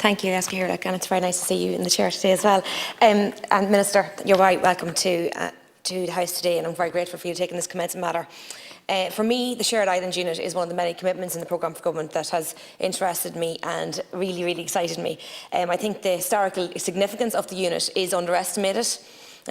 Thank you, Esca Hirlich, and it's very nice to see you in the chair today as well. And Minister, you're very welcome to the House today, and I'm very grateful for you taking this commencement matter. For me, the Shared Island Unit is one of the many commitments in the programme for government that has interested me and really, really excited me. I think the historical significance of the unit is underestimated.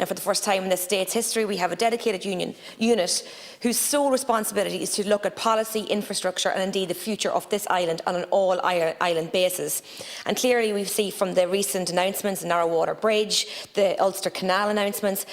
For the first time in the state's history, we have a dedicated unit whose sole responsibility is to look at policy, infrastructure and indeed the future of this island on an all-island basis. And clearly we see from the recent announcements, the Narrowwater Bridge, the Ulster Canal announcements,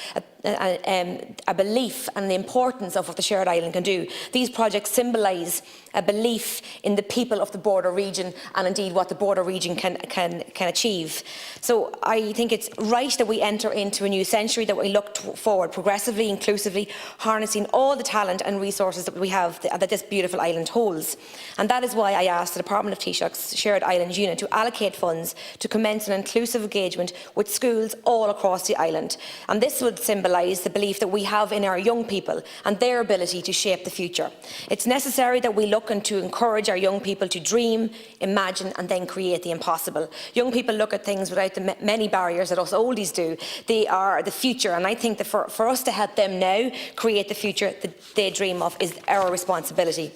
a belief and the importance of what the Shared Island can do. These projects symbolise a belief in the people of the border region and indeed what the border region can achieve. So I think it's right that we enter into a new century, that we look forward progressively, inclusively, harnessing all the talent and resources that we have that this beautiful island holds. And that is why I asked the Department of Taoiseach's Shared Island Unit to allocate funds to commence an inclusive engagement with schools all across the island. And this would symbolise the belief that we have in our young people and their ability to shape the future. It's necessary that we look to encourage our young people to dream, imagine and then create the impossible. Young people look at things without the many barriers that us oldies do. They are the future, and I think that for us to help them now create the future that they dream of is our responsibility.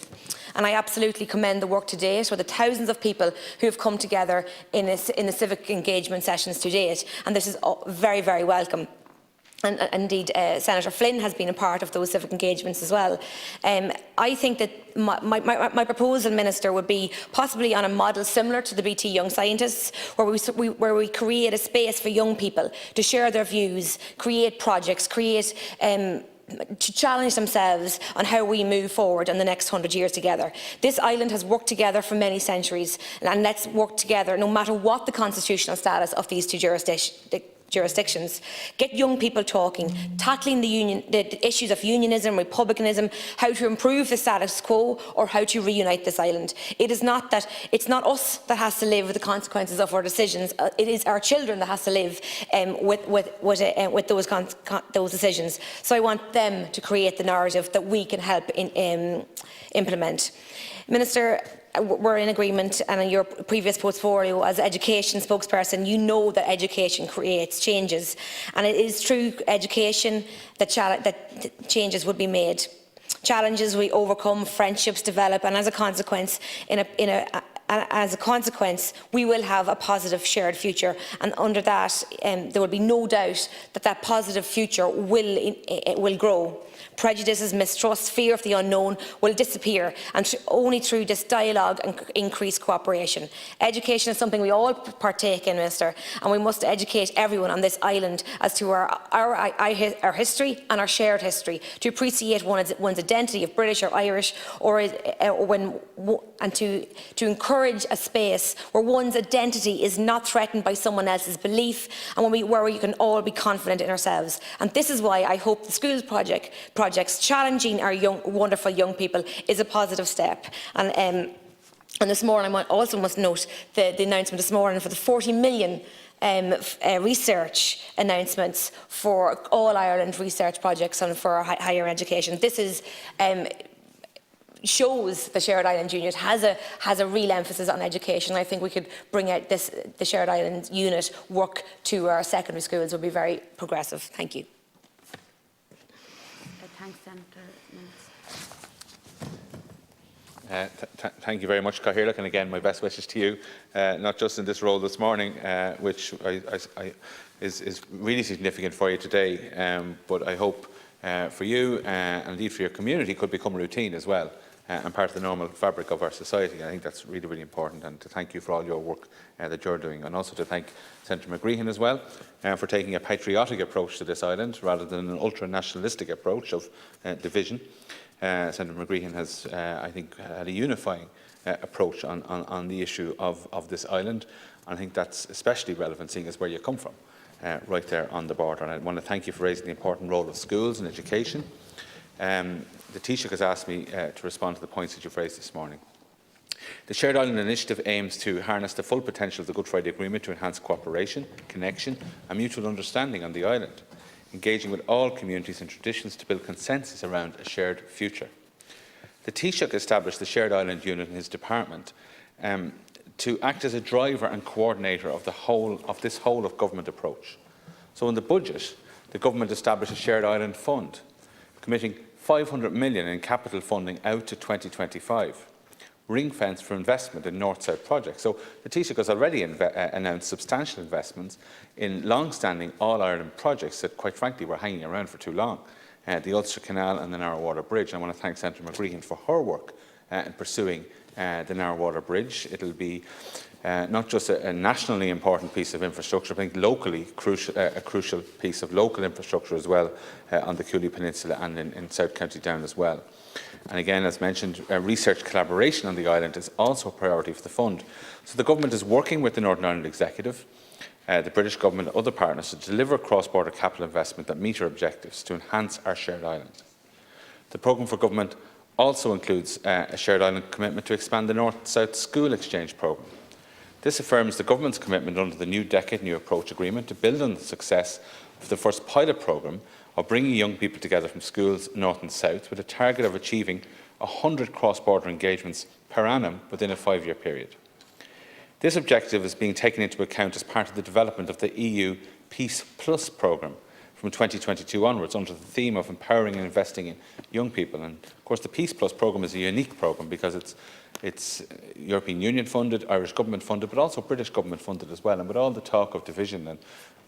And I absolutely commend the work to date with the thousands of people who have come together in the civic engagement sessions to date, and this is very, very welcome. And indeed, Senator Flynn has been a part of those civic engagements as well. I think that my proposal, Minister, would be possibly on a model similar to the BT Young Scientists, where we create a space for young people to share their views, create projects, to challenge themselves on how we move forward in the next 100 years together. This island has worked together for many centuries, and let's work together no matter what the constitutional status of these two jurisdictions. Get young people talking, tackling the issues of unionism, republicanism, how to improve the status quo or how to reunite this island. It's not us that has to live with the consequences of our decisions. It is our children that has to live with those decisions. So I want them to create the narrative that we can help implement. Minister, we're in agreement, and in your previous portfolio as education spokesperson, you know that education creates changes, and it is through education that changes would be made. Challenges we overcome, friendships develop, and as a consequence, we will have a positive shared future, and under that, there will be no doubt that that positive future will grow. Prejudices, mistrust, fear of the unknown will disappear, and only through this dialogue and increased cooperation. Education is something we all partake in, Minister, and we must educate everyone on this island as to our history and our shared history, to appreciate one's identity of British or Irish, and to encourage a space where one's identity is not threatened by someone else's belief, and where we can all be confident in ourselves. And this is why I hope the schools projects challenging our wonderful young people is a positive step. And this morning, I also must note the announcement this morning for the 40 million research announcements for all Ireland research projects and for higher education. This is shows the Shared Island Unit has a real emphasis on education. I think we could bring out the Shared Island Unit work to our secondary schools would be very progressive. Thank you. Thanks, Senator. Thank you very much, Seanad Éireann, and again my best wishes to you, not just in this role this morning, which is really significant for you today, but I hope for you and indeed for your community could become routine as well, and part of the normal fabric of our society. I think that's really, really important, and to thank you for all your work that you're doing, and also to thank Senator McGreehan as well for taking a patriotic approach to this island rather than an ultra-nationalistic approach of division. Senator McGreehan has, I think, had a unifying approach on the issue of this island, and I think that's especially relevant seeing as where you come from, right there on the border. And I want to thank you for raising the important role of schools and education. The Taoiseach has asked me to respond to the points that you've raised this morning. The Shared Island Initiative aims to harness the full potential of the Good Friday Agreement to enhance cooperation, connection and mutual understanding on the island, engaging with all communities and traditions to build consensus around a shared future. The Taoiseach established the Shared Island Unit in his department to act as a driver and coordinator of this whole of government approach. So in the budget, the government established a shared island fund, committing 500 million in capital funding out to 2025, ring-fenced for investment in north-south projects. So the Taoiseach has already announced substantial investments in long-standing all-Ireland projects that, quite frankly, were hanging around for too long. The Ulster Canal and the Narrow Water Bridge. And I want to thank Senator McGreehan for her work in pursuing the Narrow Water Bridge. It will be not just a nationally important piece of infrastructure, but I think locally a crucial piece of local infrastructure as well on the Cooley Peninsula and in South County Down as well. And again, as mentioned, research collaboration on the island is also a priority for the fund. So the government is working with the Northern Ireland Executive, the British Government and other partners to deliver cross-border capital investment that meet our objectives to enhance our shared island. The programme for government also includes a shared island commitment to expand the North-South School Exchange programme. This affirms the government's commitment under the New Decade New Approach Agreement to build on the success of the first pilot programme of bringing young people together from schools north and south with a target of achieving 100 cross-border engagements per annum within a 5-year period. This objective is being taken into account as part of the development of the EU Peace Plus programme from 2022 onwards under the theme of empowering and investing in young people. And of course the Peace Plus programme is a unique programme because it's European Union funded, Irish government funded, but also British government funded as well. And with all the talk of division and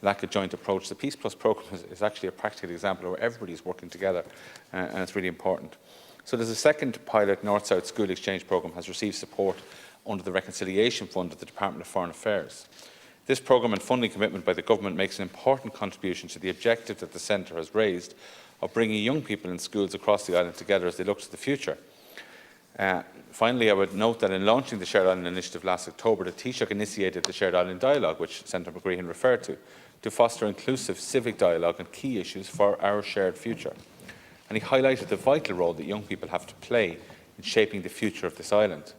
lack of joint approach, the Peace Plus programme is actually a practical example where everybody is working together, and it's really important. So there's a second pilot North-South School Exchange programme has received support under the Reconciliation Fund of the Department of Foreign Affairs. This programme and funding commitment by the government makes an important contribution to the objective that the Centre has raised of bringing young people in schools across the island together as they look to the future. Finally, I would note that in launching the Shared Island Initiative last October, the Taoiseach initiated the Shared Island Dialogue, which Senator McGreehan referred to foster inclusive civic dialogue on key issues for our shared future. And he highlighted the vital role that young people have to play in shaping the future of this island.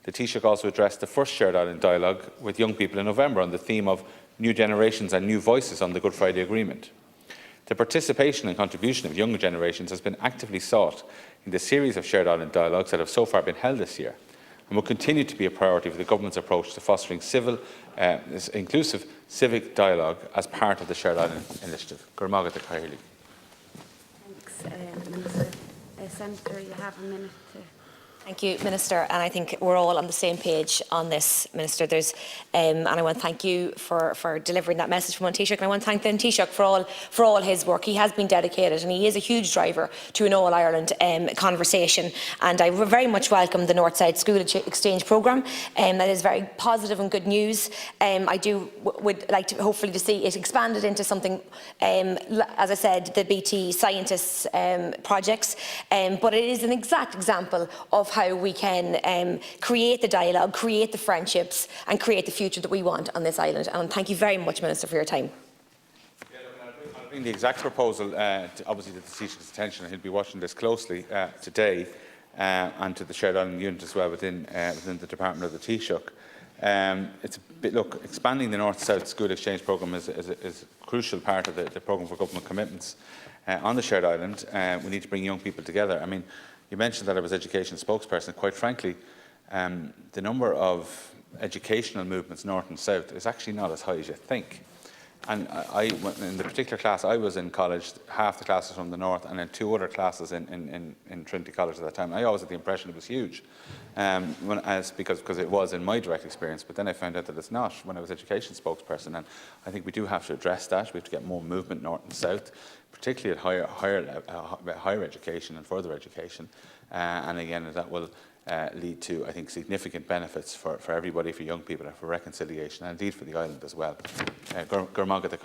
The Taoiseach also addressed the first Shared Island Dialogue with young people in November on the theme of new generations and new voices on the Good Friday Agreement. The participation and contribution of younger generations has been actively sought in the series of Shared Island Dialogues that have so far been held this year and will continue to be a priority for the government's approach to fostering inclusive civic dialogue as part of the Shared Island Initiative. Thanks, Minister. Senator, you have a minute to... Thank you, Minister, and I think we're all on the same page on this, Minister. And I want to thank you for delivering that message from Taoiseach, and I want to thank the Taoiseach for all his work. He has been dedicated, and he is a huge driver to an all-Ireland conversation. And I very much welcome the North-South School Exchange programme. That is very positive and good news. I would like to hopefully to see it expanded into something, as I said, the BT Scientists projects. But it is an exact example of how we can create the dialogue, create the friendships and create the future that we want on this island. And thank you very much, Minister, for your time. I'll bring the exact proposal obviously to the Taoiseach's attention. He'll be watching this closely today and to the Shared Island unit as well within the Department of the Taoiseach. It's a bit, look, expanding the North-South School Exchange programme is a crucial part of the programme for government commitments on the Shared Island. We need to bring young people together. I mean, you mentioned that I was education spokesperson. Quite frankly, the number of educational movements north and south is actually not as high as you think. And in the particular class I was in college, half the classes from the north and then 2 other classes in Trinity College at that time. I always had the impression it was huge, because it was in my direct experience, but then I found out that it's not when I was education spokesperson. And I think we do have to address that. We have to get more movement north and south, particularly at higher education and further education. And again, that will lead to, I think, significant benefits for everybody, for young people and for reconciliation, and indeed for the island as well. Gur maith a